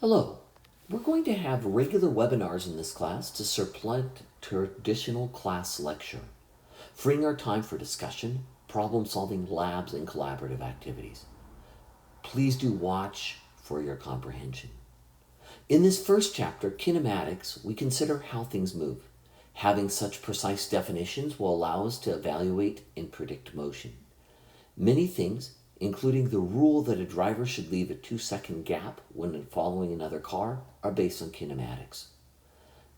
Hello. We're going to have regular webinars in this class to supplant traditional class lecture, freeing our time for discussion, problem-solving labs, and collaborative activities. Please do watch for your comprehension. In this first chapter, kinematics, we consider how things move. Having such precise definitions will allow us to evaluate and predict motion. Many things, including the rule that a driver should leave a 2-second gap when following another car, are based on kinematics.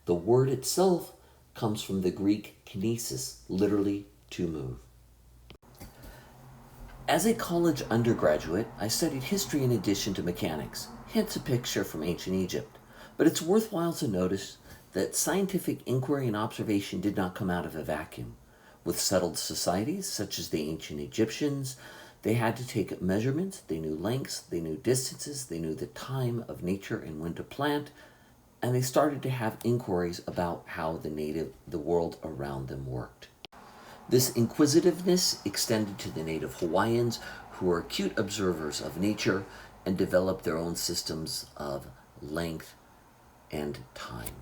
The word itself comes from the Greek kinesis, literally to move. As a college undergraduate, I studied history in addition to mechanics, hence a picture from ancient Egypt. But it's worthwhile to notice that scientific inquiry and observation did not come out of a vacuum. With settled societies, such as the ancient Egyptians, they had to take measurements, they knew lengths, they knew distances, they knew the time of nature and when to plant, and they started to have inquiries about how the world around them worked. This inquisitiveness extended to the native Hawaiians, who were acute observers of nature and developed their own systems of length and time.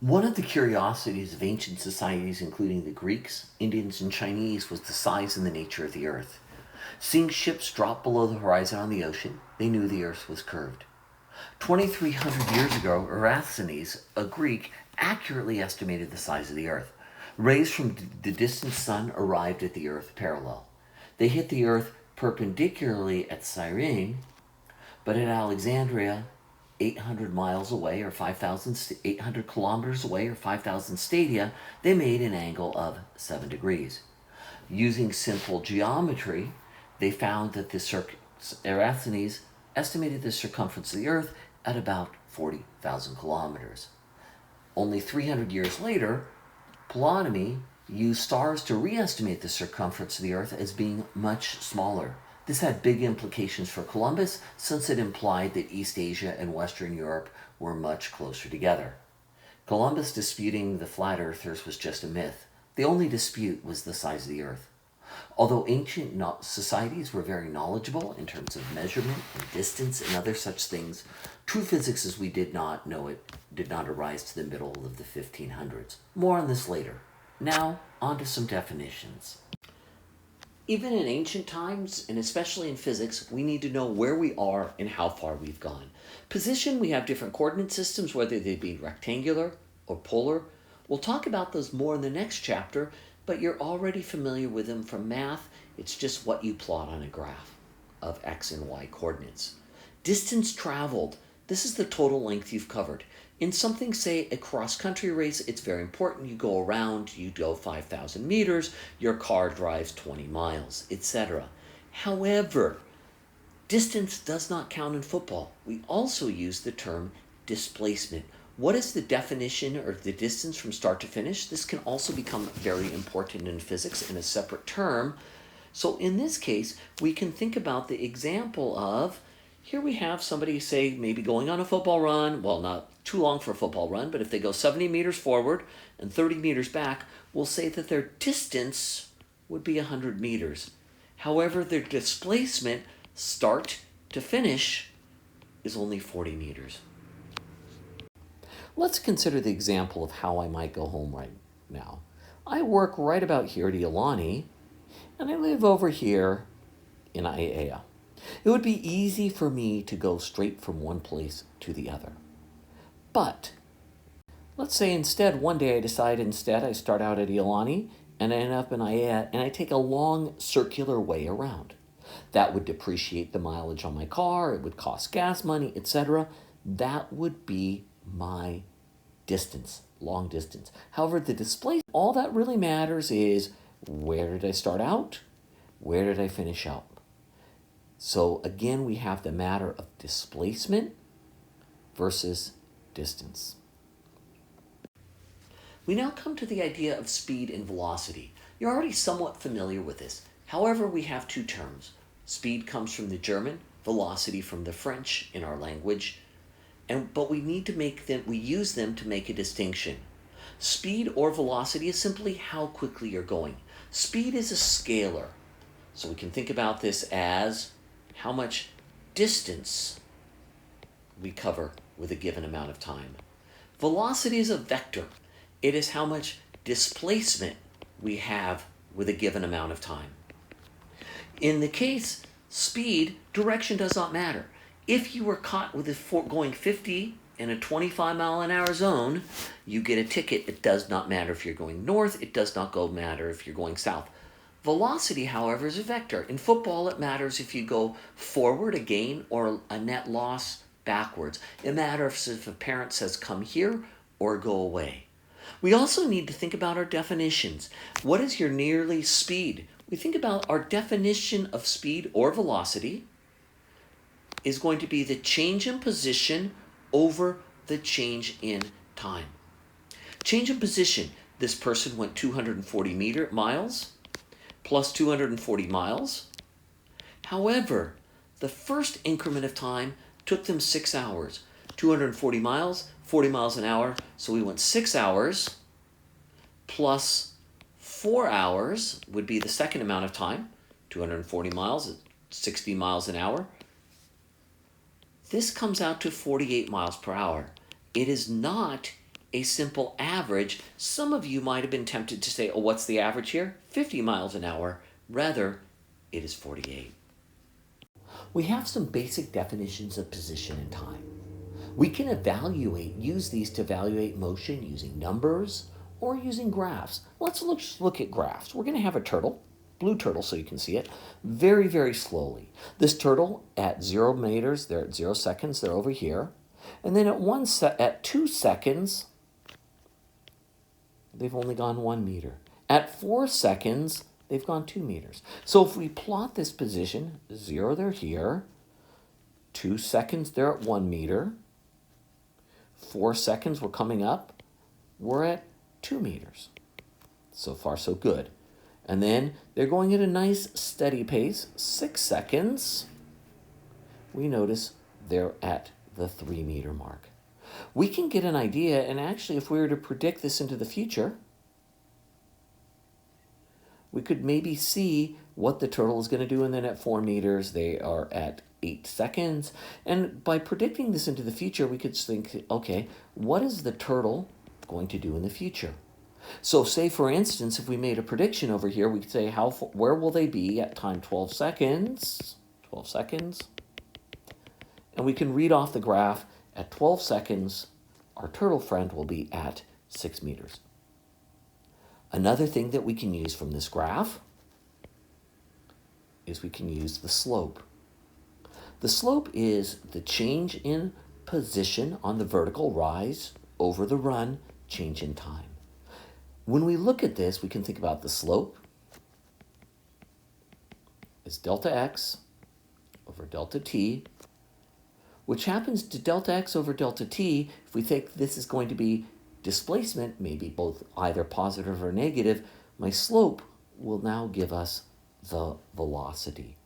One of the curiosities of ancient societies, including the Greeks, Indians, and Chinese, was the size and the nature of the earth. Seeing ships drop below the horizon on the ocean, they knew the earth was curved. 2,300 years ago, Eratosthenes, a Greek, accurately estimated the size of the earth. Rays from the distant sun arrived at the earth parallel. They hit the earth perpendicularly at Cyrene, but at Alexandria, 800 miles away or 800 kilometers away or 5,000 stadia, they made an angle of 7 degrees. Using simple geometry, they found that Eratosthenes estimated the circumference of the earth at about 40,000 kilometers. Only 300 years later, Ptolemy used stars to re-estimate the circumference of the earth as being much smaller. This had big implications for Columbus, since it implied that East Asia and Western Europe were much closer together. Columbus disputing the flat earthers was just a myth. The only dispute was the size of the earth. Although ancient societies were very knowledgeable in terms of measurement and distance and other such things, true physics as we did not know it did not arise to the middle of the 1500s. More on this later. Now, on to some definitions. Even in ancient times, and especially in physics, we need to know where we are and how far we've gone. Position, we have different coordinate systems, whether they be rectangular or polar. We'll talk about those more in the next chapter, but you're already familiar with them from math. It's just what you plot on a graph of x and y coordinates. Distance traveled, this is the total length you've covered. In something, say, a cross-country race, it's very important. You go around, you go 5,000 meters, your car drives 20 miles, etc. However, distance does not count in football. We also use the term displacement. What is the definition or the distance from start to finish? This can also become very important in physics in a separate term. So in this case, we can think about the example of, here we have somebody, say, maybe going on a football run. Well, not too long for a football run, but if they go 70 meters forward and 30 meters back, we'll say that their distance would be 100 meters. However, their displacement, start to finish, is only 40 meters. Let's consider the example of how I might go home right now. I work right about here at Iolani, and I live over here in Aiea. It would be easy for me to go straight from one place to the other. But let's say instead, one day I start out at Iolani and I end up in Aiea, and I take a long circular way around. That would depreciate the mileage on my car, it would cost gas money, etc. That would be my distance, long distance. However, the displacement, all that really matters is, where did I start out? Where did I finish out? So again, we have the matter of displacement versus distance. We now come to the idea of speed and velocity. You're already somewhat familiar with this. However, we have two terms. Speed comes from the German, velocity from the French in our language, but we use them to make a distinction. Speed or velocity is simply how quickly you're going. Speed is a scalar. So we can think about this as how much distance we cover with a given amount of time. Velocity is a vector. It is how much displacement we have with a given amount of time. In the case speed, direction does not matter. If you were caught with going 50 in a 25-mile-an-hour zone, you get a ticket. It does not matter if you're going north. It does not matter if you're going south. Velocity, however, is a vector. In football, it matters if you go forward, a gain, or a net loss backwards. It matters if a parent says come here or go away. We also need to think about our definitions. What is your nearly speed? We think about our definition of speed or velocity is going to be the change in position over the change in time. Change in position, this person went 240 miles plus 240 miles. However, the first increment of time took them 6 hours. 240 miles, 40 miles an hour, so we went 6 hours plus 4 hours would be the second amount of time. 240 miles, 60 miles an hour. This comes out to 48 miles per hour. It is not a simple average. Some of you might have been tempted to say, oh, what's the average here? 50 miles an hour. Rather, it is 48. We have some basic definitions of position and time. We can use these to evaluate motion using numbers or using graphs. Let's look at graphs. We're going to have a turtle, blue turtle so you can see it, very, very slowly. This turtle at 0 meters, they're at 0 seconds, they're over here. And then at 2 seconds, they've only gone 1 meter. At 4 seconds, they've gone 2 meters. So if we plot this position, 0, they're here. 2 seconds, they're at 1 meter. 4 seconds, we're coming up. We're at 2 meters. So far, so good. And then they're going at a nice steady pace. 6 seconds, we notice they're at the 3 meter mark. We can get an idea, and actually if we were to predict this into the future, we could maybe see what the turtle is going to do, and then at 4 meters, they are at 8 seconds. And by predicting this into the future, we could think, okay, what is the turtle going to do in the future? So say, for instance, if we made a prediction over here, we could say, where will they be at time 12 seconds? 12 seconds. And we can read off the graph, at 12 seconds, our turtle friend will be at 6 meters. Another thing that we can use from this graph is we can use the slope. The slope is the change in position on the vertical rise over the run, change in time. When we look at this, we can think about the slope as delta x over delta t, which happens to delta x over delta t. If we think this is going to be displacement, maybe both either positive or negative, my slope will now give us the velocity.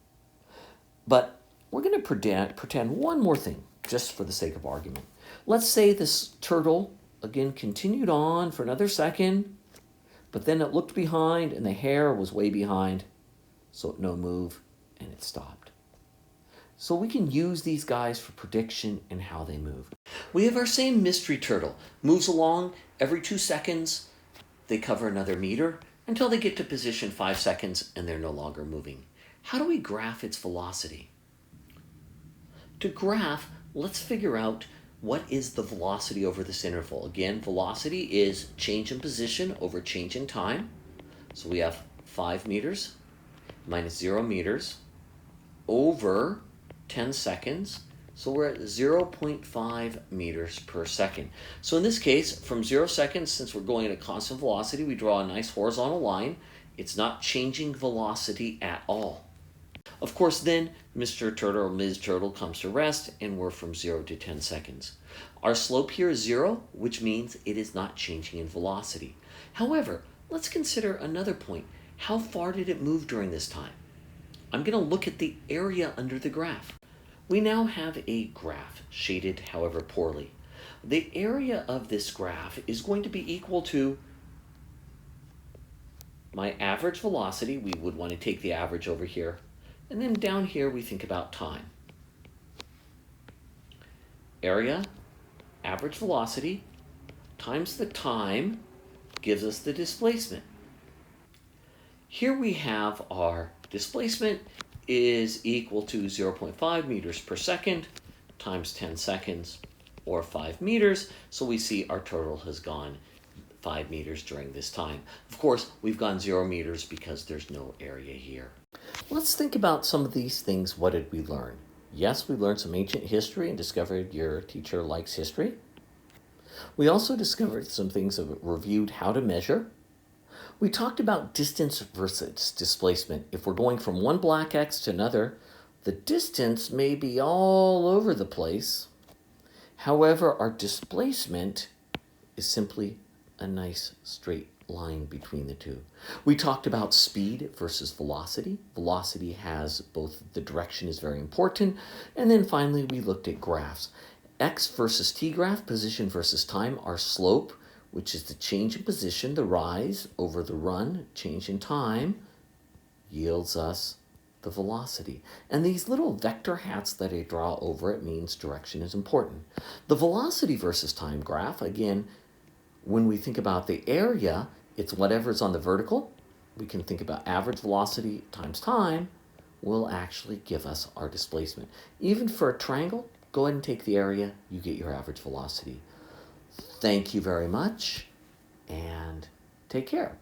But we're going to pretend one more thing, just for the sake of argument. Let's say this turtle, again, continued on for another second, but then it looked behind and the hair was way behind, so it no move and it stopped. So we can use these guys for prediction and how they move. We have our same mystery turtle. Moves along every 2 seconds. They cover another meter until they get to position 5 seconds and they're no longer moving. How do we graph its velocity? To graph, let's figure out what is the velocity over this interval. Again, velocity is change in position over change in time. So we have 5 meters minus 0 meters over 10 seconds. So we're at 0.5 meters per second. So in this case, from 0 seconds, since we're going at a constant velocity, we draw a nice horizontal line. It's not changing velocity at all. Of course, then Mr. Turtle or Ms. Turtle comes to rest, and we're from 0 to 10 seconds. Our slope here is 0, which means it is not changing in velocity. However, let's consider another point. How far did it move during this time? I'm going to look at the area under the graph. We now have a graph, shaded however poorly. The area of this graph is going to be equal to my average velocity. We would want to take the average over here. And then down here we think about time. area, average velocity, times the time gives us the displacement. Here we have our displacement is equal to 0.5 meters per second times 10 seconds, or 5 meters. So we see our total has gone 5 meters during this time. Of course, we've gone 0 meters because there's no area here. Let's think about some of these things. What did we learn? Yes, we learned some ancient history and discovered your teacher likes history. We also discovered some things that reviewed how to measure. We talked about distance versus displacement. If we're going from one black X to another, the distance may be all over the place. However, our displacement is simply a nice straight line between the two. We talked about speed versus velocity. Velocity has both, the direction is very important. And then finally, we looked at graphs. X versus t graph, position versus time, our slope, which is the change in position, the rise over the run, change in time, yields us the velocity. And these little vector hats that I draw over it means direction is important. The velocity versus time graph, again, when we think about the area, it's whatever's on the vertical. We can think about average velocity times time will actually give us our displacement. Even for a triangle, go ahead and take the area, you get your average velocity. Thank you very much, and take care.